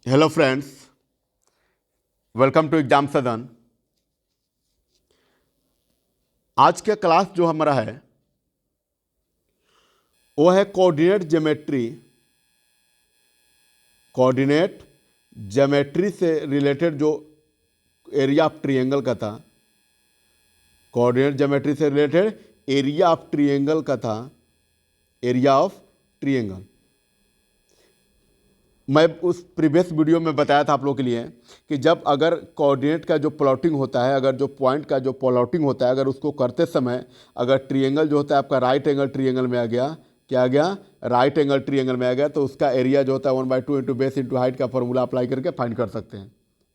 Hello friends, welcome to exam Sadan. आज का class जो हमारा है वो है कोऑर्डिनेट ज्योमेट्री। कोऑर्डिनेट ज्योमेट्री से रिलेटेड जो एरिया ऑफ ट्रायंगल का था, कोऑर्डिनेट ज्योमेट्री से रिलेटेड एरिया ऑफ ट्रायंगल का था, एरिया ऑफ ट्रायंगल। मैं उस प्रीवियस वीडियो में बताया था आप लोगों के लिए कि जब अगर कोऑर्डिनेट का जो प्लॉटिंग होता है, अगर जो पॉइंट का जो प्लॉटिंग होता है, अगर उसको करते समय अगर ट्रायंगल जो होता है आपका राइट एंगल ट्रायंगल में आ गया, क्या आ गया, राइट एंगल ट्रायंगल में आ गया, तो उसका एरिया जो होता है 1/2 इंटू बेस इंटू हाइट का फॉर्मूला अप्लाई करके फाइंड कर सकते हैं।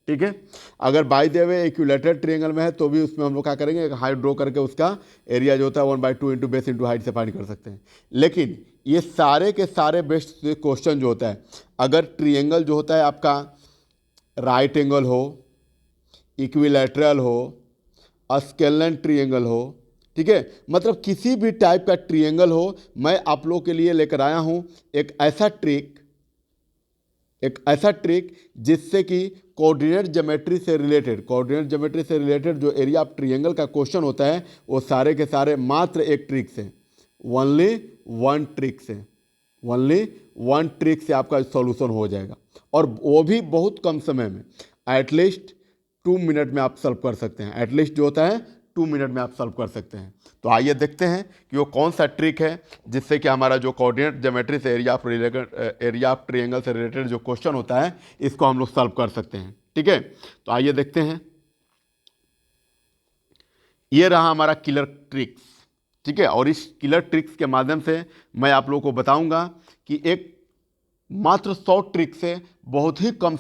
ठीक है। अगर by the way equilateral triangle में है तो भी उसमें हम लोग क्या करेंगे, एक हाइट ड्रॉ करके उसका एरिया जो होता है 1/2 इंटू बेस इंटू हाइट से फाइंड कर सकते हैं। लेकिन ये सारे के सारे बेस्ट क्वेश्चन जो होता है, अगर ट्रायंगल जो होता है आपका राइट एंगल हो, इक्विलैटरल हो, स्केलन ट्रायंगल हो, ठीक है, मतलब किसी भी टाइप का ट्रायंगल हो, मैं आप लोग के लिए लेकर आया हूं एक ऐसा ट्रिक जिससे कि कोऑर्डिनेट ज्योमेट्री से रिलेटेड जो एरिया ऑफ ट्रायंगल का क्वेश्चन होता है वो सारे के सारे मात्र एक ट्रिक से, ओनली वन ट्रिक से आपका सॉल्यूशन हो जाएगा, और वो भी बहुत कम समय में, एटलीस्ट 2 मिनट में आप सॉल्व कर सकते हैं। एटलीस्ट जो होता है 2 मिनट में आप सॉल्व कर सकते हैं। तो आइए देखते हैं कि वो कौन सा ट्रिक है जिससे कि हमारा जो कोऑर्डिनेट ज्योमेट्री से एरिया ऑफ ट्रायंगल से रिलेटेड जो क्वेश्चन होता है इसको हम लोग सॉल्व कर सकते हैं। ठीक है, तो आइए देखते हैं। ये रहा हमारा किलर ट्रिक्स। ठीक है, और इस किलर ट्रिक्स के माध्यम से मैं आप लोगों को बताऊंगा कि एक मात्र 100 ट्रिक से बहुत ही कम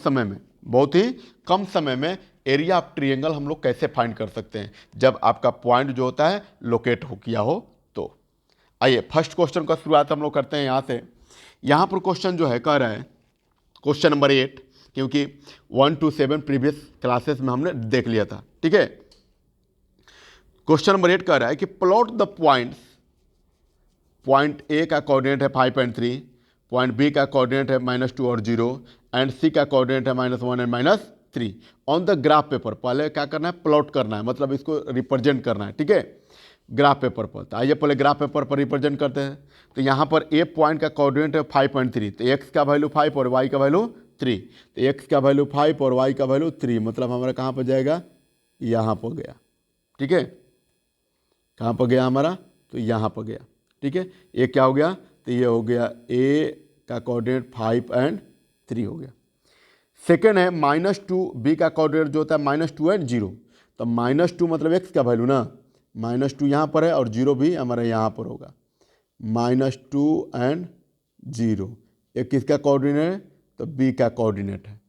समय में एरिया ऑफ ट्रायंगल हम लोग कैसे फाइंड कर सकते हैं जब आपका पॉइंट जो होता है लोकेट हो किया हो। तो आइए फर्स्ट क्वेश्चन का शुरुआत हम लोग करते हैं यहाँ से। यहाँ पर क्वेश्चन जो है कह रहा है, क्वेश्चन नंबर 8, क्योंकि 1 to 7 प्रीवियस क्लासेस में हमने देख लिया था। ठीक है, क्वेश्चन नंबर 8 कह रहा है कि plot the points. Point A का कोऑर्डिनेट है 5.3, पॉइंट बी का कोऑर्डिनेट है -2 और 0, एंड सी का कोऑर्डिनेट है -1 and -3 on the graph paper. पहले क्या करना है, प्लॉट करना है, मतलब इसको रिप्रेजेंट करना है। ठीक है, ग्राफ पेपर पर। तो आइए पहले ग्राफ पेपर पर रिप्रेजेंट करते हैं। तो यहाँ पर ए पॉइंट का कोऑर्डिनेट है 5.3, तो एक्स का वैल्यू 5 और वाई का वैल्यू 3। तो एक्स का वैल्यू 5 और वाई का वैल्यू 3, मतलब हमारा कहाँ पर जाएगा, यहाँ पर गया। ठीक है, कहाँ पर गया हमारा, तो यहाँ पर गया। ठीक है, ये क्या हो गया, तो ये हो गया ए का कोऑर्डिनेट 5 एंड 3 हो गया। सेकेंड है -2, बी का कोऑर्डिनेट जो होता है -2 एंड 0। तो -2 मतलब एक्स का वैल्यू ना, -2 यहाँ पर है और 0 भी हमारा यहाँ पर होगा। -2 एंड 0 एक किसका कोऑर्डिनेट है, तो बी का कोऑर्डिनेट है।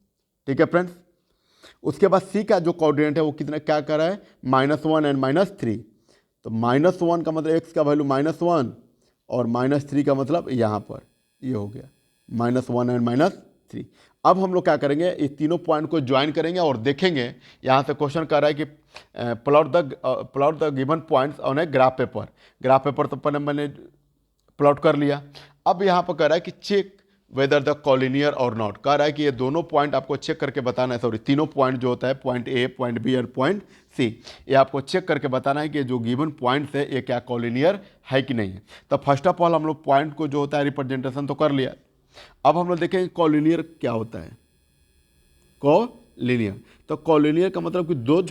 ठीक है फ्रेंड्स, उसके बाद सी का जो कोऑर्डिनेट है वो कितना क्या कर रहा है, -1 एंड -3। तो -1 का मतलब एक्स का वैल्यू -1 और -3 का मतलब यहाँ पर ये हो गया -1 एंड -3। अब हम लोग क्या करेंगे, इस तीनों पॉइंट को ज्वाइन करेंगे और देखेंगे। यहाँ से क्वेश्चन कर रहा है कि plot the given points on a graph paper. Graph paper तो पहले मैंने प्लॉट कर लिया। अब यहाँ पर कह रहा है कि चेक वेदर द कॉलिनियर और नॉट। कह रहा है कि ये दोनों पॉइंट आपको चेक करके बताना है, सॉरी तीनों पॉइंट जो होता है, पॉइंट ए, पॉइंट बी और पॉइंट सी, ये आपको चेक करके बताना है कि जो गिवन पॉइंट्स है ये क्या कॉलिनियर है कि नहीं है। तो फर्स्ट ऑफ ऑल हम लोग पॉइंट को जो होता है रिप्रेजेंटेशन तो कर लिया। अब हम लोग देखेंगे कॉलिनियर क्या होता है। कॉलिनियर, तो कॉलिनियर का मतलब कि those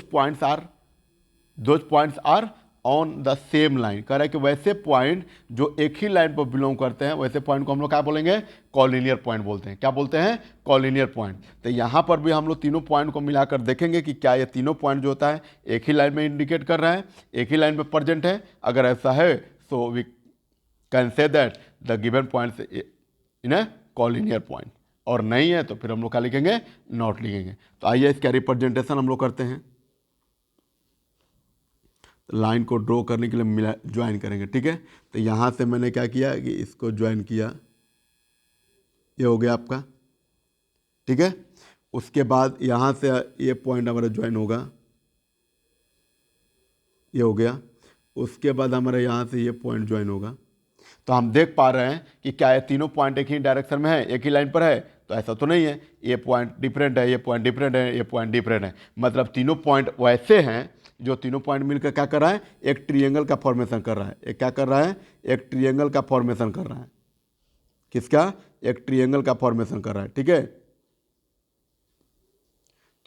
points are on the same line. कह रहा है कि वैसे पॉइंट जो एक ही लाइन पर बिलोंग करते हैं, वैसे पॉइंट को हम लोग क्या बोलेंगे, कॉलिनियर पॉइंट बोलते हैं। क्या बोलते हैं, कॉलिनियर पॉइंट। तो यहाँ पर भी हम लोग तीनों पॉइंट को मिलाकर देखेंगे कि क्या ये तीनों पॉइंट जो होता है एक ही लाइन में इंडिकेट कर रहा है, एक ही लाइन में प्रेजेंट है। अगर ऐसा है so we can say that the given point in a collinear point, और नहीं है तो फिर हम लोग क्या लिखेंगे, नॉट लिखेंगे। तो आइए इसका रिप्रेजेंटेशन हम लोग करते हैं। लाइन को ड्रॉ करने के लिए मिला ज्वाइन करेंगे। ठीक है, तो यहाँ से मैंने क्या किया कि इसको ज्वाइन किया, ये हो गया आपका। ठीक है, उसके बाद यहाँ से ये पॉइंट हमारा ज्वाइन होगा, ये हो गया। उसके बाद हमारा यहाँ से ये पॉइंट ज्वाइन होगा। तो हम देख पा रहे हैं कि क्या ये तीनों पॉइंट एक ही डायरेक्शन में है, एक ही लाइन पर है, तो ऐसा तो नहीं है, ये पॉइंट डिफरेंट है, ये पॉइंट डिफरेंट है, ये पॉइंट डिफरेंट है, मतलब तीनों पॉइंट वैसे हैं जो तीनों पॉइंट मिलकर क्या कर रहा है, एक ट्रिएंगल का फॉर्मेशन कर रहा है। एक क्या कर रहा है, एक ट्रिएंगल का फॉर्मेशन कर रहा है। किसका, एक ट्रिएंगल का फॉर्मेशन कर रहा है। ठीक है,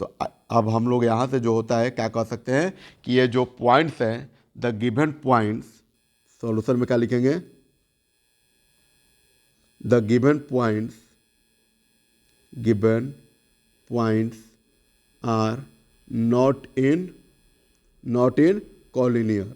तो अब हम लोग यहाँ से जो होता है क्या कह सकते हैं कि ये जो पॉइंट्स हैं, द गिवन पॉइंट्स, सॉल्यूशन में क्या लिखेंगे, the given points are not in collinear,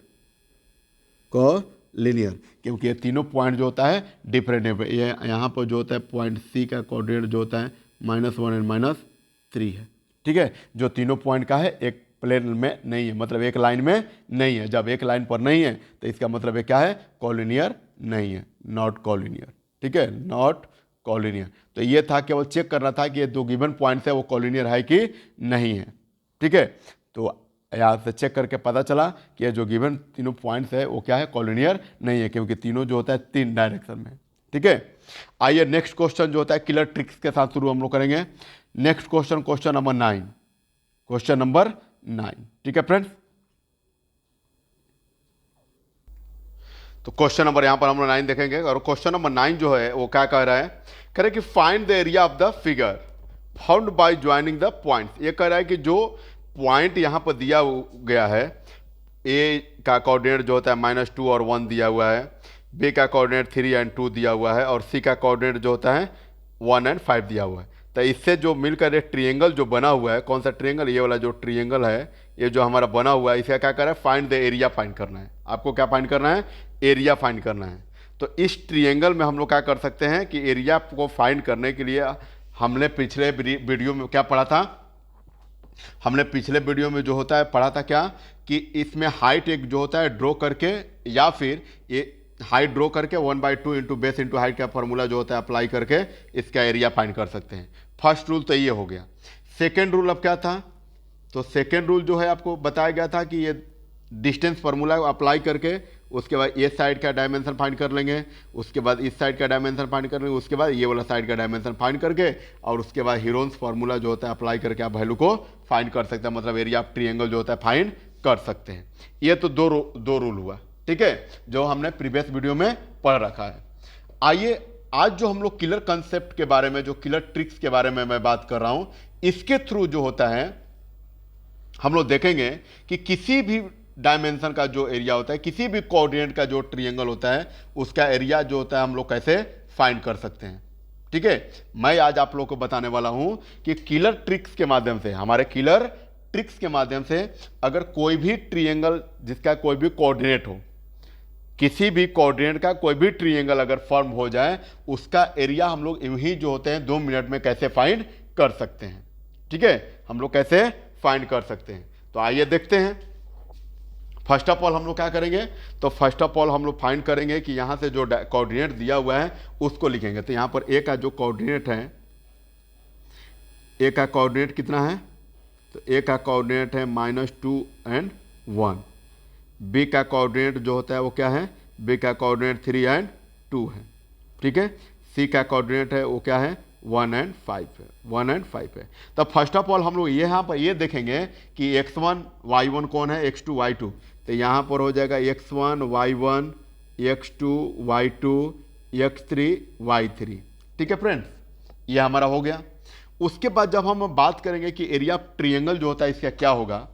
क्योंकि ये तीनों पॉइंट जो होता है डिफरेंट है। ये यहाँ पर जो होता है पॉइंट सी का कोऑर्डिनेट जो होता है -1 एंड -3 है। ठीक है, जो तीनों पॉइंट का है एक प्लेन में नहीं है, मतलब एक लाइन में नहीं है। जब एक लाइन पर नहीं है तो इसका मतलब ये क्या है, कोलिनियर नहीं है, नॉट कोलिनियर। ठीक है, नॉट कोलिनियर। तो ये था, केवल चेक करना था कि ये दो गिवन पॉइंट्स है वो कोलिनियर है कि नहीं है। ठीक है, तो यहाँ से चेक करके पता चला कि ये जो गिवन तीनों पॉइंट्स है वो क्या है, कोलिनियर नहीं है, क्योंकि तीनों जो होता है 3 डायरेक्शन में। ठीक है, आइए नेक्स्ट क्वेश्चन जो होता है किलर ट्रिक्स के साथ शुरू हम लोग करेंगे। Next question, question number 9, question number 9। ठीक है फ्रेंड्स, तो क्वेश्चन नंबर यहाँ पर हम लोग 9 देखेंगे, और क्वेश्चन नंबर 9 जो है वो क्या कह रहा है, कह रहा है कि find the area of the figure found by joining the points. ये कह रहा है कि जो पॉइंट यहाँ पर दिया गया है, ए का कोऑर्डिनेट जो होता है -2 और 1 दिया हुआ है, बी का कोऑर्डिनेट 3 एंड 2 दिया हुआ है, और सी का कोऑर्डिनेट जो होता है 1 एंड 5 दिया हुआ है। तो इससे जो मिलकर एक ट्रिएंगल जो बना हुआ है, कौन सा ट्रिएंगल, ये वाला जो ट्रिएंगल है, ये जो हमारा बना हुआ है, इसका क्या कर रहा है, फाइंड द एरिया फाइंड करना है। आपको क्या फाइंड करना है, एरिया फाइंड करना है। तो इस ट्रिएंगल में हम लोग क्या कर सकते हैं कि एरिया को फाइंड करने के लिए हमने पिछले वीडियो में क्या पढ़ा था, हमने पिछले वीडियो में जो होता है पढ़ा था क्या, कि इसमें हाइट एक जो होता है ड्रॉ करके, या फिर ये हाइट ड्रॉ करके 1/2 इंटू बेस इंटू हाइट का फॉर्मूला जो होता है अप्लाई करके इसका एरिया फाइंड कर सकते हैं। फर्स्ट रूल तो ये हो गया। सेकेंड रूल अब क्या था, तो सेकेंड रूल जो है आपको बताया गया था कि ये डिस्टेंस फार्मूला अप्लाई करके उसके बाद ये साइड का डायमेंशन फाइंड कर लेंगे, उसके बाद इस साइड का डायमेंशन फाइंड कर लेंगे, उसके बाद ये वाला साइड का डायमेंशन फाइंड करके, और उसके बाद हीरोन्स फार्मूला जो होता है अप्लाई करके आप वैल्यू को फाइंड कर सकते हैं, मतलब एरिया ऑफ ट्रिएंगल जो होता है फाइंड कर सकते हैं। ये तो दो रूल हुआ। ठीक है, जो हमने प्रीवियस वीडियो में पढ़ रखा है। आइए आज जो हम लोग किलर कंसेप्ट के बारे में, जो किलर ट्रिक्स के बारे में मैं बात कर रहा हूं, इसके थ्रू जो होता है हम लोग देखेंगे कि किसी भी डायमेंशन का जो एरिया होता है, किसी भी कोऑर्डिनेट का जो ट्रिएंगल होता है, उसका एरिया जो होता है हम लोग कैसे फाइंड कर सकते हैं। ठीक है, मैं आज आप लोगों को बताने वाला हूं कि किलर ट्रिक्स के माध्यम से, हमारे किलर ट्रिक्स के माध्यम से, अगर कोई भी ट्रिएंगल जिसका कोई भी कोऑर्डिनेट हो, किसी भी कोऑर्डिनेट का कोई भी ट्रिएंगल अगर फॉर्म हो जाए, उसका एरिया हम लोग यूं ही जो होते हैं 2 मिनट में कैसे फाइंड कर सकते हैं। ठीक है, हम लोग कैसे फाइंड कर सकते हैं, तो आइए देखते हैं। फर्स्ट ऑफ ऑल हम लोग क्या करेंगे, तो फर्स्ट ऑफ ऑल हम लोग फाइंड करेंगे कि यहाँ से जो कोऑर्डिनेट दिया हुआ है उसको लिखेंगे। तो यहाँ पर ए का जो कोऑर्डिनेट है, ए का कोऑर्डिनेट कितना है, तो ए का कोऑर्डिनेट है -2 एंड 1। बी का कोऑर्डिनेट जो होता है वो क्या है, बी का कोऑर्डिनेट 3 एंड 2 है। ठीक है, सी का कोऑर्डिनेट है वो क्या है, 1 एंड 5 है, 1 एंड 5 है। तो फर्स्ट ऑफ ऑल हम लोग यहाँ पर ये देखेंगे कि x1 y1 कौन है, x2 y2। तो यहाँ पर हो जाएगा x1 y1, x2 y2, x3 y3। ठीक है फ्रेंड्स, ये हमारा हो गया। उसके बाद जब हम बात करेंगे कि एरिया ऑफ ट्रिएंगल जो होता है इसका क्या होगा,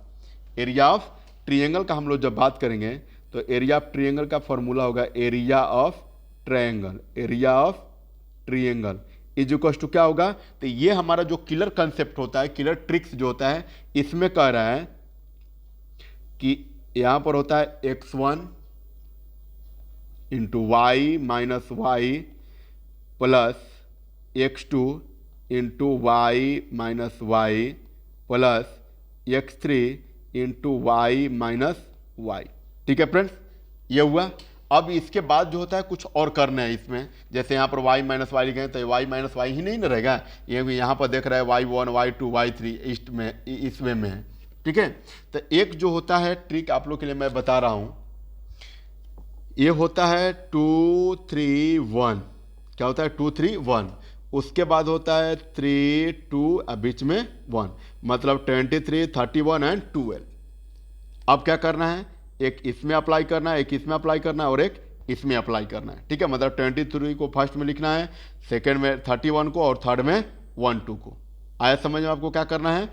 एरिया ऑफ ट्रिएंगल का हम लोग जब बात करेंगे तो एरिया ऑफ ट्रिएंगल का फॉर्मूला होगा area of triangle, area of triangle is equal to क्या होगा, तो ये हमारा जो किलर कंसेप्ट होता है, किलर ट्रिक्स जो होता है, इसमें कह रहा है कि यहां पर होता है x1 into y minus y plus x2 into y minus y plus x3 into y minus y. ठीक है फ्रेंड्स, ये हुआ। अब इसके बाद जो होता है कुछ और करना है इसमें, जैसे यहाँ पर y माइनस वाई लिखे हैं तो y माइनस वाई ही नहीं ना रहेगा, ये भी यहाँ पर देख रहा है y1 y2 y3 ईस्ट में, इस वे में है। ठीक है, तो एक जो होता है ट्रिक आप लोग के लिए मैं बता रहा हूँ, ये होता है 2 3 1। क्या होता है 2 3 1। उसके बाद होता है 3, 2, बीच में 1, मतलब 23, 31 एंड 12। अब क्या करना है, एक इसमें अप्लाई करना है, एक इसमें अप्लाई करना है और एक इसमें अप्लाई करना है। ठीक है, मतलब 23 को फर्स्ट में लिखना है, सेकेंड में 31 को और थर्ड में 1, 2 को। आया समझ में आपको? क्या करना है,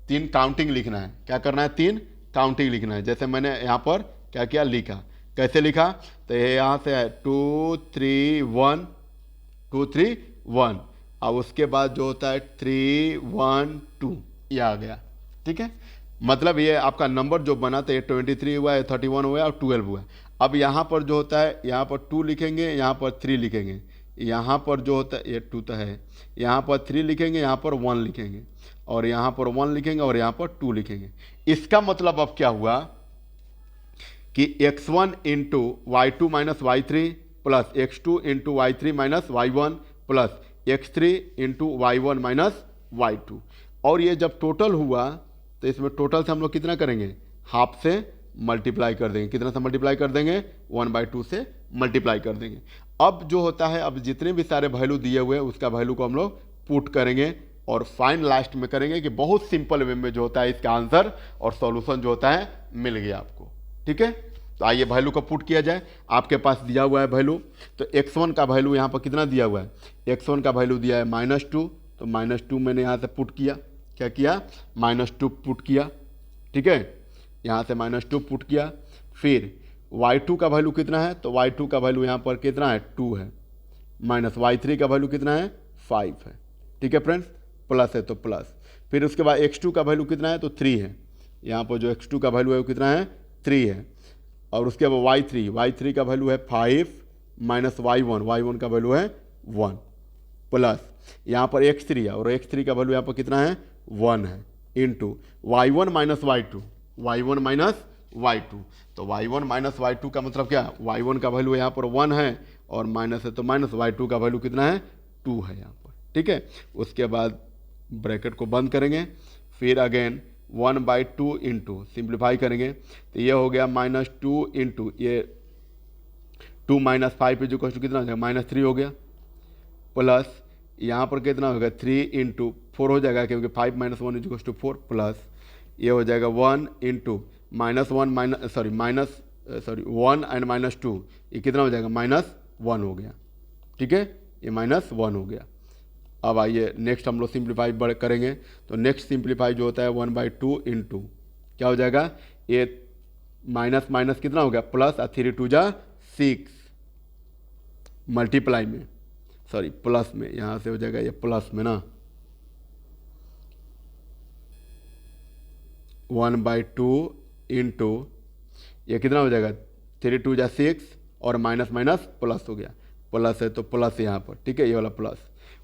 3 काउंटिंग लिखना है। क्या करना है, 3 काउंटिंग लिखना है। जैसे मैंने यहाँ पर क्या किया, लिखा। कैसे लिखा, तो ये यहाँ से है 2, 3, 1, 2, 3, 1। अब उसके बाद जो होता है 3, 1, 2, ये आ गया। ठीक है, मतलब ये आपका नंबर जो बना था, ये 23 हुआ है, 31 हुआ है और 12 हुआ है। अब यहाँ पर जो होता है, यहाँ पर 2 लिखेंगे, यहाँ पर 3 लिखेंगे, यहाँ पर जो होता है, ये 2 तो है, यहाँ पर 3 लिखेंगे, यहाँ पर 1 लिखेंगे, और यहाँ पर 1 लिखेंगे और यहाँ पर 2 लिखेंगे। इसका मतलब अब क्या हुआ कि x1 into y2 minus y3 plus x2 into y3 minus y1 plus x3 into y1 minus y2। और ये जब टोटल हुआ तो इसमें टोटल से हम लोग कितना करेंगे, हाफ से मल्टीप्लाई कर देंगे। कितना से मल्टीप्लाई कर देंगे, 1/2 से मल्टीप्लाई कर देंगे। अब जो होता है, अब जितने भी सारे वैल्यू दिए हुए हैं उसका वैल्यू को हम लोग पुट करेंगे और फाइन लास्ट में करेंगे कि बहुत सिंपल वे में जो होता है इसका आंसर और सॉल्यूशन जो होता है मिल गया आपको। ठीक है, तो आइए वैल्यू को पुट किया जाए। आपके पास दिया हुआ है वैल्यू, तो x1 का वैल्यू यहाँ पर कितना दिया हुआ है, x1 का वैल्यू दिया है -2, तो -2 मैंने यहाँ से पुट किया। क्या किया, -2 पुट किया। ठीक है, यहाँ से -2 पुट किया। फिर y2 का वैल्यू कितना है, तो y2 का वैल्यू यहाँ पर कितना है, 2 है, माइनस y3 का वैल्यू कितना है, 5 है। ठीक है फ्रेंड्स, प्लस है तो प्लस। फिर उसके बाद x2 का वैल्यू कितना है, तो 3 है। यहाँ पर जो x2 का वैल्यू है वो कितना है, 3 है। और उसके बाद y3 का वैल्यू है 5 माइनस y1 का वैल्यू है 1 प्लस यहाँ पर x3 है और x3 का वैल्यू यहाँ पर कितना है, 1 है, इंटू y1 माइनस y2, तो y1 माइनस y2 का मतलब क्या, y1 का वैल्यू यहाँ पर 1 है और माइनस है तो माइनस, y2 का वैल्यू कितना है, 2 है यहाँ पर। ठीक है, उसके बाद ब्रैकेट को बंद करेंगे, फिर अगेन 1/2 इंटू सिंप्लीफाई करेंगे तो ये हो गया -2 इंटू ये 2 माइनस 5 इक्वल टू कितना हो जाएगा, -3 हो गया, प्लस यहाँ पर कितना होगा 3 इंटू 4 हो जाएगा क्योंकि 5 माइनस 1 इक्वल टू 4, प्लस ये हो जाएगा 1 इंटू -1 एंड -2, ये कितना हो जाएगा, -1 हो गया। ठीक है, ये -1 हो गया। अब आइए नेक्स्ट हम लोग सिंप्लीफाई करेंगे, तो नेक्स्ट सिंप्लीफाई जो होता है 1/2 इंटू क्या हो जाएगा, ये माइनस माइनस कितना हो गया, प्लस, 3 2 जा 6, मल्टीप्लाई में, सॉरी प्लस में, यहाँ से हो जाएगा ये प्लस में ना, 1/2 इंटू ये कितना हो जाएगा, 3 2 जा 6 और माइनस माइनस प्लस हो गया, प्लस है तो प्लस यहाँ पर। ठीक है, ये वाला प्लस।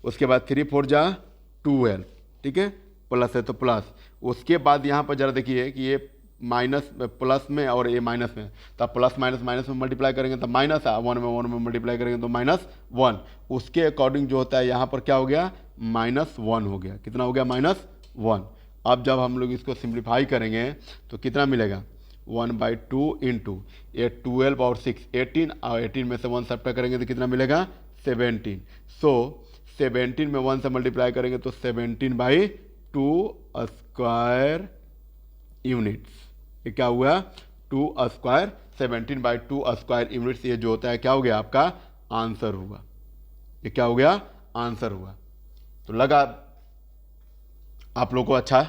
उसके बाद 3 4 जा 12, ठीक है, प्लस है तो प्लस। उसके बाद यहाँ पर जरा देखिए कि ये माइनस प्लस में और ये माइनस में, तो प्लस माइनस माइनस में मल्टीप्लाई करेंगे तो माइनस, 1 में मल्टीप्लाई करेंगे तो -1। उसके अकॉर्डिंग जो होता है यहाँ पर क्या हो गया, -1 हो गया। कितना हो गया, -1। अब जब हम लोग इसको सिंप्लीफाई करेंगे तो कितना मिलेगा, 1/2 इंटू ये 12 और 6 18, और 18 में से 1 सब्ट्रैक्ट करेंगे तो कितना मिलेगा, 17। सो 17 में 1 से मल्टीप्लाई करेंगे तो 17/2 स्क्वायर यूनिट्स। ये क्या हुआ, 2 स्क्वायर, 17/2 स्क्वायर यूनिट्स। ये जो होता है क्या हो गया, आपका आंसर हुआ। ये क्या हो गया, आंसर हुआ। तो लगा आप लोगों को अच्छा,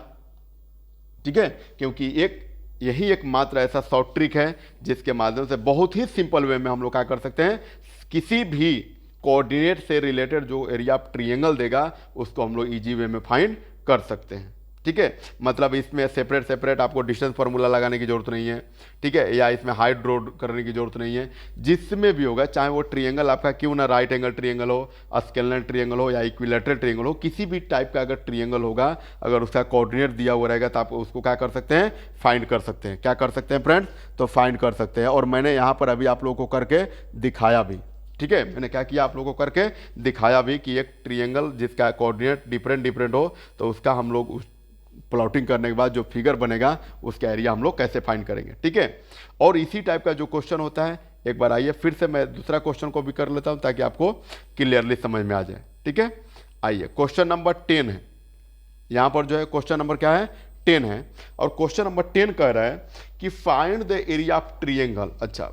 ठीक है, क्योंकि यही एक मात्र ऐसा शॉर्ट ट्रिक है जिसके माध्यम से बहुत ही सिंपल वे में हम लोग क्या कर सकते हैं, किसी भी कोऑर्डिनेट से रिलेटेड जो एरिया ऑफ ट्रायंगल देगा उसको हम लोग इजी वे में फाइंड कर सकते हैं। ठीक है, मतलब इसमें सेपरेट आपको डिस्टेंस फार्मूला लगाने की जरूरत नहीं है। ठीक है, या इसमें हाइट ड्रॉ करने की जरूरत नहीं है। जिसमें भी होगा, चाहे वो ट्रायंगल आपका क्यों ना राइट एंगल ट्रायंगल हो, स्केलर ट्रायंगल हो या इक्विलेटरल ट्रायंगल हो, किसी भी टाइप का अगर ट्रायंगल होगा, अगर उसका कोऑर्डिनेट दिया हुआ रहेगा तो आप उसको क्या कर सकते हैं, फाइंड कर सकते हैं। क्या कर सकते हैं फ्रेंड्स, तो फाइंड कर सकते हैं। और मैंने यहाँ पर अभी आप लोगों को करके दिखाया भी। ठीक है, मैंने क्या किया, आप लोगों को करके दिखाया भी कि एक ट्रायंगल जिसका कोऑर्डिनेट डिफरेंट हो तो उसका हम लोग प्लॉटिंग करने के बाद जो फिगर बनेगा उसका एरिया हम लोग कैसे फाइंड करेंगे। ठीक है, और इसी टाइप का जो क्वेश्चन होता है एक बार आइए फिर से मैं दूसरा क्वेश्चन को भी कर लेता हूं ताकि आपको क्लियरली समझ में आ जाए। ठीक है, आइए क्वेश्चन नंबर 10 है। यहां पर जो है क्वेश्चन नंबर क्या है, 10 है। और क्वेश्चन नंबर 10 कह रहा है कि find the area of triangle. अच्छा,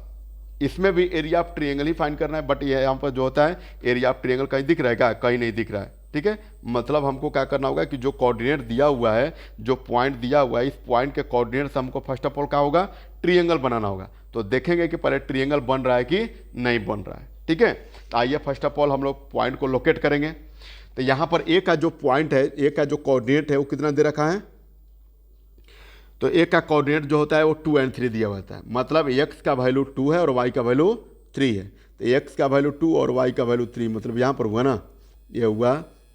इसमें भी area of triangle he find करना है, बट ये यहाँ पर जो होता है एरिया ऑफ ट्रिएंगल कहीं दिख रहा है क्या, कहीं नहीं दिख रहा है। ठीक है, मतलब हमको क्या करना होगा कि जो कोऑर्डिनेट दिया हुआ है, जो पॉइंट दिया हुआ है, इस पॉइंट के कोऑर्डिनेट से हमको फर्स्ट ऑफ ऑल क्या होगा, ट्रिएंगल बनाना होगा। तो देखेंगे कि पहले ट्रिएंगल बन रहा है कि नहीं बन रहा है। ठीक है, तो आइए फर्स्ट ऑफ ऑल हम लोग पॉइंट को लोकेट करेंगे। तो यहाँ पर ए का जो पॉइंट है, ए का जो कोऑर्डिनेट है वो कितना दे रखा है, तो ए का कोऑर्डिनेट जो होता है वो 2 और 3 दिया होता है। मतलब एक्स का वैल्यू 2 है और वाई का वैल्यू 3 है। तो एक्स का वैल्यू 2 और वाई का वैल्यू 3, मतलब यहाँ पर हुआ ना, ये हुआ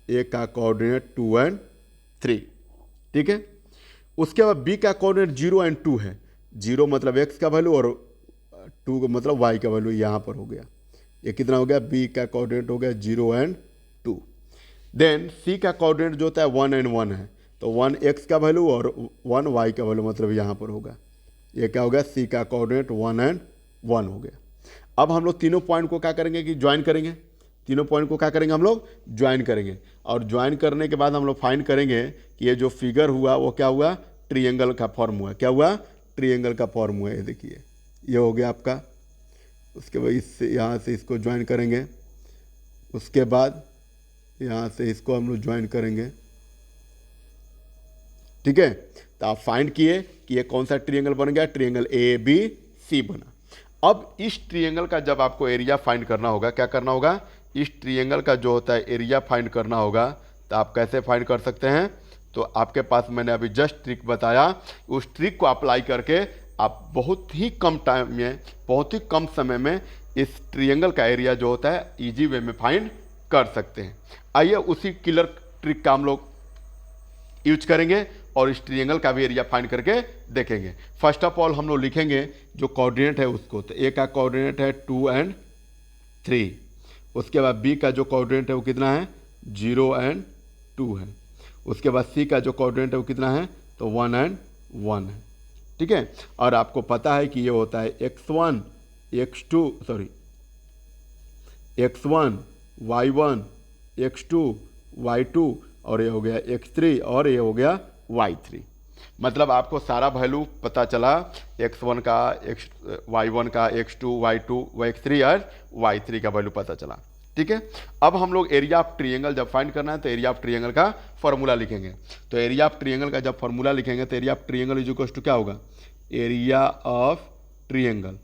ए का कोऑर्डिनेट 2 और 3। ठीक है, उसके बाद बी का कोऑर्डिनेट 0 और 2 है। 0 मतलब एक्स का वैल्यू और 2 मतलब वाई का वैल्यू यहाँ पर हो गया। ये कितना हो गया, बी का कोऑर्डिनेट हो गया 0 और 2। देन सी का कोऑर्डिनेट जो होता है 1 और 1 है। तो 1 एक्स का वैल्यू और 1 वाई का वैल्यू, मतलब यहाँ पर होगा। ये क्या हो गया, सी का कोऑर्डिनेट 1 और 1 हो गया। अब हम लोग तीनों पॉइंट को क्या करेंगे कि ज्वाइन करेंगे। तीनों पॉइंट को क्या करेंगे, हम लोग ज्वाइन करेंगे। और ज्वाइन करने के बाद हम लोग फाइंड करेंगे कि ये जो फिगर हुआ वो क्या हुआ, ट्रिएंगल का फॉर्म हुआ। क्या हुआ, ट्रिएंगल का फॉर्म हुआ। ये देखिए, ये हो गया आपका। उसके बाद इससे यहाँ से इसको ज्वाइन करेंगे, उसके बाद यहाँ से इसको हम लोग ज्वाइन करेंगे। ठीक है, तो आप फाइंड किए कि ये कौन सा ट्रायंगल बन गया, ट्रायंगल ए बी सी बना। अब इस ट्रायंगल का जब आपको एरिया फाइंड करना होगा, क्या करना होगा, इस ट्रायंगल का जो होता है एरिया फाइंड करना होगा। तो आप कैसे फाइंड कर सकते हैं, तो आपके पास मैंने अभी जस्ट ट्रिक बताया, उस ट्रिक को अप्लाई करके आप बहुत ही कम टाइम में, बहुत ही कम समय में इस ट्रायंगल का एरिया जो होता है ईजी वे में फाइंड कर सकते हैं। आइए उसी किलर ट्रिक का हम लोग यूज करेंगे और इस ट्रायंगल का भी एरिया फाइंड करके देखेंगे। फर्स्ट ऑफ ऑल हम लोग लिखेंगे जो कोऑर्डिनेट है उसको। तो ए का कोऑर्डिनेट है 2 और 3। उसके बाद बी का जो कोऑर्डिनेट है वो कितना है, 0 और 2 है। उसके बाद सी का जो कोऑर्डिनेट है वो कितना है, तो 1 और 1 है। ठीक है, और आपको पता है कि ये होता है x1 x1 y1 x2 y2 और ये हो गया x3 और ये हो गया y3। मतलब आपको सारा वैल्यू पता चला, x1 का, y1 का, x2 y2 x3 और y3 का वैल्यू पता चला। ठीक है, अब हम लोग एरिया ऑफ ट्रायंगल जब फाइंड करना है तो एरिया ऑफ ट्रायंगल का फॉर्मूला लिखेंगे। तो एरिया ऑफ ट्रायंगल का जब फॉर्मूला लिखेंगे तो area of triangle is equal to क्या होगा, area of triangle,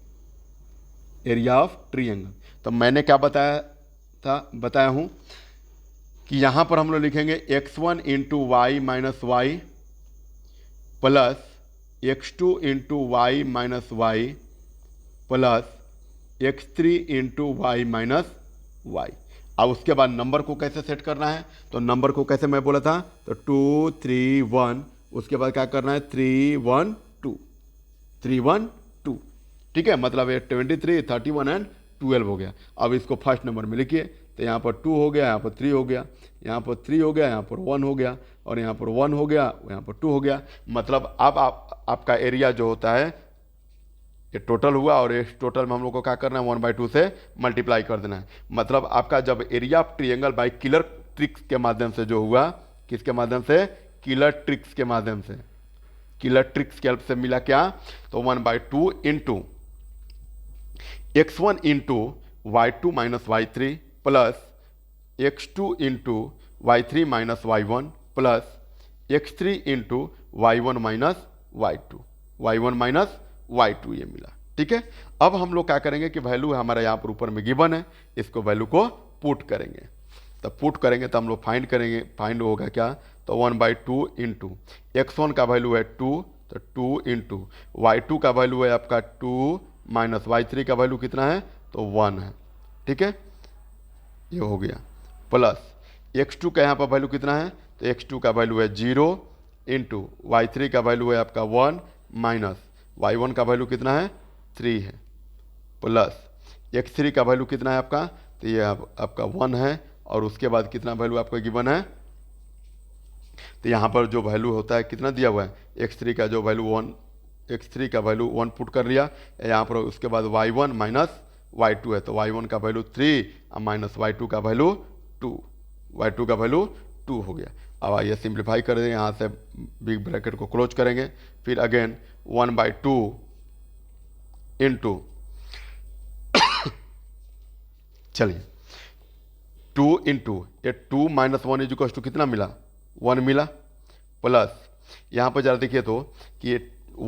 area of triangle. तो मैंने क्या बताया हूँ कि यहाँ पर हम लोग लिखेंगे x1 into y minus y plus x2 into y minus y plus x3 into y minus y. अब उसके बाद नंबर को कैसे सेट करना है, तो नंबर को कैसे मैं बोला था, तो 2 3 1, उसके बाद क्या करना है 3 1 2 3 1 2। ठीक है, मतलब ये 23 31 और 12 हो गया। अब इसको फर्स्ट नंबर में लिखिए, तो यहाँ पर 2 हो गया, यहाँ पर 3 हो गया, यहाँ पर 3 हो गया, यहाँ पर 1 हो गया और यहाँ पर 1 हो गया, यहाँ पर 2 हो गया। मतलब अब आपका एरिया जो होता है ये टोटल हुआ और इस टोटल में हम लोग को क्या करना है 1/2 से मल्टीप्लाई कर देना है। मतलब आपका जब area of triangle by killer tricks के माध्यम से जो हुआ, किसके माध्यम से, किलर ट्रिक्स के माध्यम से, किलर ट्रिक्स के हेल्प से मिला क्या, तो 1/2 into x1 into y2 minus y3 plus x2 into y3 minus y1 plus x3 into y1 minus y1 minus y2 ये मिला। ठीक है, अब हम लोग क्या करेंगे कि वैल्यू हमारा यहाँ पर ऊपर में गिवन है, इसको वैल्यू को पुट करेंगे। तो पुट करेंगे तो हम लोग फाइंड करेंगे, फाइंड होगा क्या, तो 1/2 इंटू x1 का वैल्यू है 2, तो 2 इंटू y2 का वैल्यू है आपका 2 माइनस y3 का वैल्यू कितना है, तो 1 है। ठीक है, ये हो गया प्लस x2 का यहाँ पर वैल्यू कितना है, तो x2 का वैल्यू है 0 इंटू y3 का वैल्यू है आपका 1 माइनस y1 का वैल्यू कितना है 3 है प्लस x3 का वैल्यू कितना है आपका, तो ये आपका 1 है और उसके बाद कितना वैल्यू आपका गिवन है, तो यहाँ पर जो वैल्यू होता है कितना दिया हुआ है, x3 का जो वैल्यू 1, x3 का वैल्यू 1 पुट कर लिया यहाँ पर, उसके बाद y1 माइनस y2 है, तो y1 का वैल्यू 3 माइनस y2 का वैल्यू 2, y2 का वैल्यू 2 हो गया। अब आइए सिंप्लीफाई कर दें, यहाँ से बिग ब्रैकेट को क्लोज करेंगे, फिर अगेन 1/2 इंटू चलिए 2 इंटू ये 2 माइनस 1 इज इक्वल टू कितना मिला, 1 मिला, प्लस यहाँ पर जरा देखिए तो कि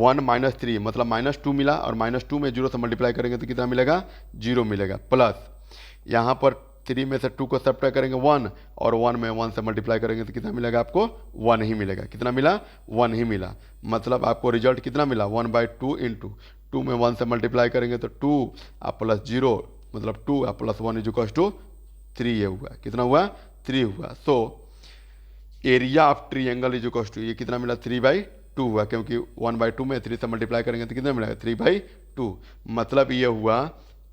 1 माइनस 3 मतलब -2 मिला, और -2 में 0 से मल्टीप्लाई करेंगे तो कितना मिलेगा, 0 मिलेगा, प्लस यहाँ पर 3 में से 2 को सब्ट्रैक्ट करेंगे 1, और 1 में 1 से मल्टीप्लाई करेंगे तो कितना मिलेगा आपको, 1 ही मिलेगा। कितना मिला, 1 ही मिला, मतलब आपको रिजल्ट कितना मिला, 1/2 इंटू 2 में 1 से मल्टीप्लाई करेंगे तो 2 आप प्लस 0 मतलब 2 आप प्लस 1 इज इक्वल टू 3 ये हुआ। कितना हुआ, 3 हुआ। So area of triangle is equal to, ये कितना मिला, 3/2 हुआ, क्योंकि 1/2 में 3 से मल्टीप्लाई करेंगे तो कितना मिलेगा, 3/2। मतलब ये हुआ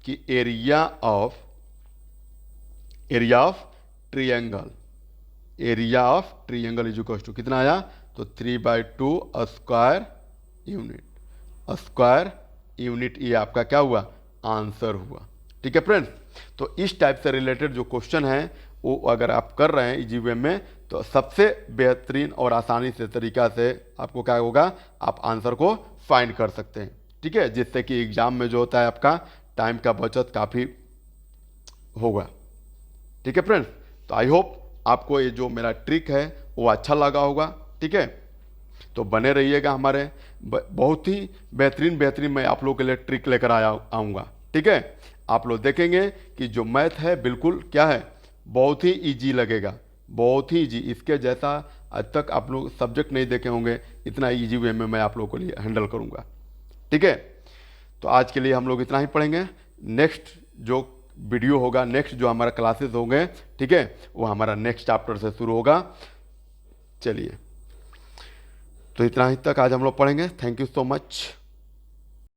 कि area of triangle is equal to कितना आया, तो 3/2 स्क्वायर यूनिट, ये आपका क्या हुआ, आंसर हुआ। ठीक है फ्रेंड्स, तो इस टाइप से रिलेटेड जो क्वेश्चन है वो अगर आप कर रहे हैं EGWM में, तो सबसे बेहतरीन और आसानी से तरीका से आपको क्या होगा, आप आंसर को फाइंड कर सकते हैं। ठीक है, जिससे कि एग्जाम में जो होता है आपका टाइम का बचत काफ़ी होगा। ठीक है फ्रेंड्स, तो आई होप आपको ये जो मेरा ट्रिक है वो अच्छा लगा होगा। ठीक है, तो बने रहिएगा हमारे, बहुत ही बेहतरीन मैं आप लोगों के लिए ट्रिक लेकर आऊँगा। ठीक है, आप लोग देखेंगे कि जो मैथ है बिल्कुल क्या है, बहुत ही इजी लगेगा, बहुत ही इजी। इसके जैसा आज तक आप लोग सब्जेक्ट नहीं देखे होंगे, इतना इजी वे में मैं आप लोगों के लिए हैंडल करूँगा। ठीक है, तो आज के लिए हम लोग इतना ही पढ़ेंगे। नेक्स्ट जो वीडियो होगा, नेक्स्ट जो हमारा क्लासेस होंगे, ठीक है, वो हमारा नेक्स्ट चैप्टर से शुरू होगा। चलिए, तो इतना ही तक आज हम लोग पढ़ेंगे। Thank you so much.